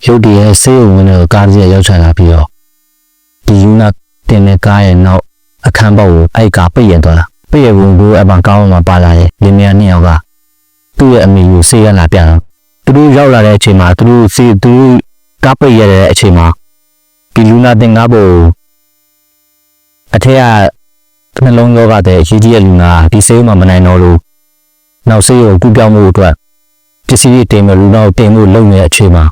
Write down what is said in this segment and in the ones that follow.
ရုတ်တရက်ဆေးရုံဝင်တဲ့ကားကြီးရောက်ချလာပြီးတော့ဒီယူနာတင်တဲ့ကားရဲ့နောက်အခန်းပေါက်ကိုအဲ့ကားပိတ်ရသွားတာပိတ်ရဘူးကိုအပန်ကောင်းမှပါလာတဲ့လင်းမြနှစ်ယောက်ကသူ့ရဲ့အမေကိုဆေးရလာပြန်တော့သူတို့ရောက်လာတဲ့အချိန်မှာသူတို့ကားပိတ်ရတဲ့အချိန်မှာဒီလူနာတင်ကားပေါ်အထက်ကနှလုံးရောဂါတဲ့ရေးကြီးရဲ့လူနာဒီဆေးမှမနိုင်တော့လို့နောက်ဆေးကိုကူးပြောင်းမှုအတွက်ပစ္စည်းတွေတင်မဲ့လူနာကိုတင်ဖို့လုပ်နေတဲ့အချိန်မှာ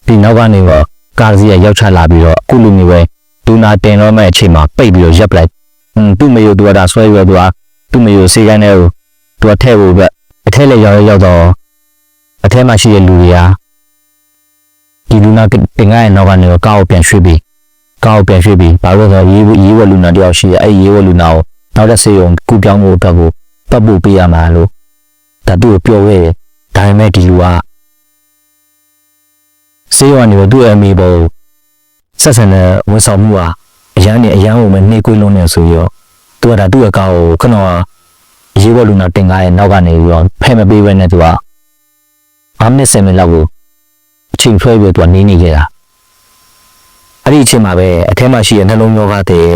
ဒီနောက်ကနေတော့ကားကြီးရောက်ချလာပြီးတော့အခုလူမျိုးပဲဒူနာတင်တော့မဲ့အချိန်မှာပိတ်ပြီးတော့ရပ်ပလိုက်သူ့မေယိုသူကဒါဆွဲပြီးတော့သူ့မေယိုဆေးကန်းထဲကိုသူကထည့်ဖို့ပဲအထက်လည်းရောက်တော့အထက်မှာရှိတဲ့လူတွေကဒီလူနာတင်ကားရဲ့နောက်ကနေတော့ကားကိုပြန်ရွှေ့ပြီးဘာလို့လဲဆိုရေးဝလူနာတယောက်ရှိတယ်အဲ့ရေးဝလူနာကိုနောက်တဲ့ဆေးရုံကူပြောင်းဖို့အတွက်ကိုပတ်ဖို့ပေးရမှာလို့ဒါသူ့ကိုပြောခဲ့တယ်ဒါပေမဲ့ဒီလူကဆေးရုံကနေသူ့အမေပေါ်ဆက်ဆံတဲ့ဝန်ဆောင်မှုဟာအရန်ကိုမနှိကွေးလုံးနေဆိုရောသူကဒါသူ့အကောက်ကိုခဏရေးဝလူနာတင်ကားရဲ့နောက်ကနေပြီးတော့ဖဲမပေးဘဲနဲ့သူက5မိနစ်10မိနစ်လောက်ကိုအချိန်ဆွဲပြီးတော့နေခဲ့တာအဲ့ဒီအချိန်မှာပဲအထက်မှာရှိတဲ့နှလုံးရောဂါတဲ့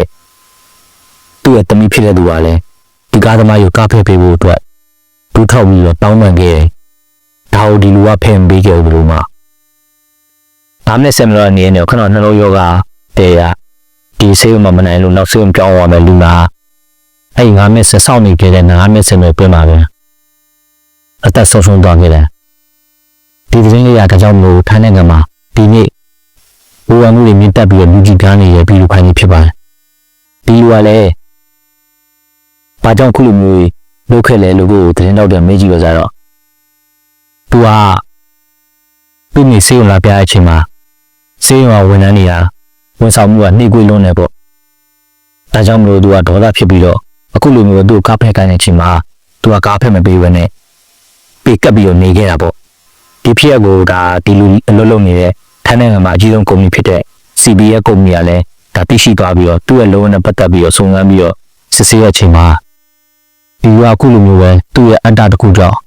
သူ့ရဲ့တမိဖြစ်တဲ့သူကလည်းဒီကားသမားကိုကားဖဲပေးဖို့အတွက်ဒူးထောက်ပြီးတော့တောင်းပန်ခဲ့တယ်။ဒါကိုဒီလူကဖဲမပေးခဲ့ဘူးလို့မှဒါနဲ့ဆက်မလို့နေနေခဏနှလုံးရောဂါတဲ့ဒီဆေးမှမနိုင်လို့နောက်ဆေးပြောင်းသွားမယ်လူနာအဲ့ဒီ9မိနစ်ဆက်စောင့်နေခဲ့တဲ့9မိနစ်ဆက်မဲ့ပြင်ပါပဲအသက်ဆုံးသွားခဲ့တယ်ဒီသတင်းလေးကကြောင့်မလို့ထိုင်းနိုင်ငံမှာဒီနေ့ဘူဝမှုတွေမြင့်တက်ပြီးတော့လူကြီးကန်းနေရပြီးလူခိုင်းနေဖြစ်ပါတယ်ဒီလူကလည်းဘာကြောင့်ခုလိုမျိုးလုပ်ခဲ့လဲလို့ကိုသတင်းတောက်တယ်မေးကြည့်လို့ဆိုတော့သူကသူ့မိဆေးရုံလာပြတဲ့အချိန်မှာဆေးရုံကဝန်ထမ်းတွေကဝန်ဆောင်မှုကနှိကွေးလုံးနေပေါ့ဒါကြောင့်မလို့သူကဒေါသဖြစ်ပြီးတော့အခုလိုမျိုးသူ့ကားဖက်ခိုင်းတဲ့အချိန်မှာသူကကားဖက်မပေးဘဲနဲ့ပြေကပ်ပြီးတော့နေခဲ့တာပေါ့ဒီဖြစ်ရပ်ကိုဒါဒီလူအလုပ်လုပ်နေတဲ့ထိုင်းနိုင်ငံမှာအကြီးဆုံးကုမ္ပဏီဖြစ်တဲ့ CBS ကုမ္ပဏီကလည်းဒါသိရှိသွားပြီးတော့သူ့ရဲ့လောနဲ့ပတ်သက်ပြီးတော့စုံစမ်းပြီးတော့စစ်ဆေးတဲ့အချိန်မှာဒီကအခုလိုမျိုးပဲသူ့ရဲ့အတ္တတစ်ခုကြောင့်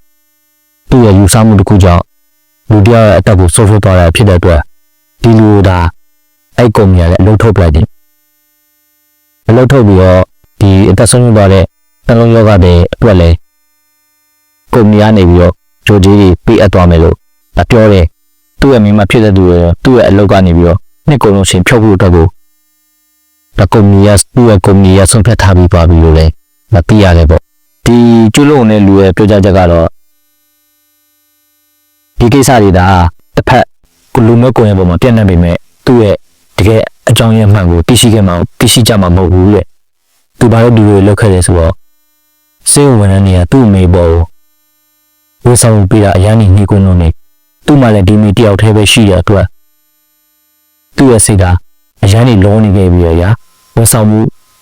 သူ့ရဲ့ယူဆမှုတစ်ခုကြောင့်လူတယောက်ရဲ့အတ္တကိုဆုံးရှုံးသွားတာဖြစ်တဲ့အတွက်ဒီလူဒါအဲ့ကုမ္ပဏီကလည်းအလုပ်ထုတ်ပလိုက်တယ်အလုပ်ထုတ်ပြီးတော့ဒီအသက်ဆုံးရှုံးသွားတဲ့နှလုံးရောဂါတွေအတွက်လည်းကုမ္ပဏီကနေပြီးတော့ကြိုးကြီးတွေပေးအပ်သွားမယ်လို့ပြောတယ်သူ့ရဲ့မိမဖြစ်တဲ့သူရဲ့သူ့ရဲ့အလုပ်ကနေပြီးတော့နှစ်ကုန်လုံးရှင်ဖြုတ်ဖို့အတွက်ကိုဒါကုမ္ပဏီကသူ့ရဲ့ကုမ္ပဏီကဆုံးဖြတ်ထားပြီးပါပြီလို့လည်းမသိရတယ်ပေါ့ဒီကျွလုံးနဲ့လူရဲ့ပြောကြချက်ကတော့ဒီကိစ္စတွေဒါတစ်ဖက်လူမျိုးကိုယ်ရဲ့ပုံမှာပြန့်နှံ့ပေမဲ့သူ့ရဲ့တကယ်အကြောင်းရင်းမှန်ကိုသိရှိကြမှာမဟုတ်ဘူးလေသူဘာလို့ဒီလိုလုပ်ခဲ့လဲဆိုတော့စေဝဝန်ထမ်းတွေကသူ့အမေပေါ်ဝန်ဆောင်ပေးတာအရန်နေနှိကွန်းလုံးနေသူ့မှာလည်းဒီမီတယောက်တည်းပဲရှိရအတွက်သူ့ရဲ့စိတ်ဓာတ်အရန်နေလုံးနေခဲ့ပြီးရဝန်ဆောင်မှု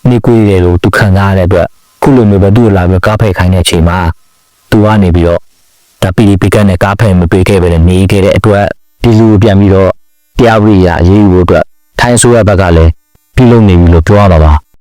နှိကွေးတယ်လို့သူခံစားရတဲ့အတွက်ခုလိုမျိုးပဲသူ့လာပြီးကားဖက်ခိုင်းတဲ့အချိန်မှာသူကနေပြီးတော့ဒါပီလီပီကတ်နဲ့ကားဖက်မပေးခဲ့ပဲနေခဲ့တဲ့အတွက်ဒီလူကိုပြန်ပြီးတော့တရားဥပဒေအရေးယူဖို့အတွက်ထိုင်းဆိုရဘက်ကလည်းပြုလုပ်နေပြီလို့ပြောရမှာပါ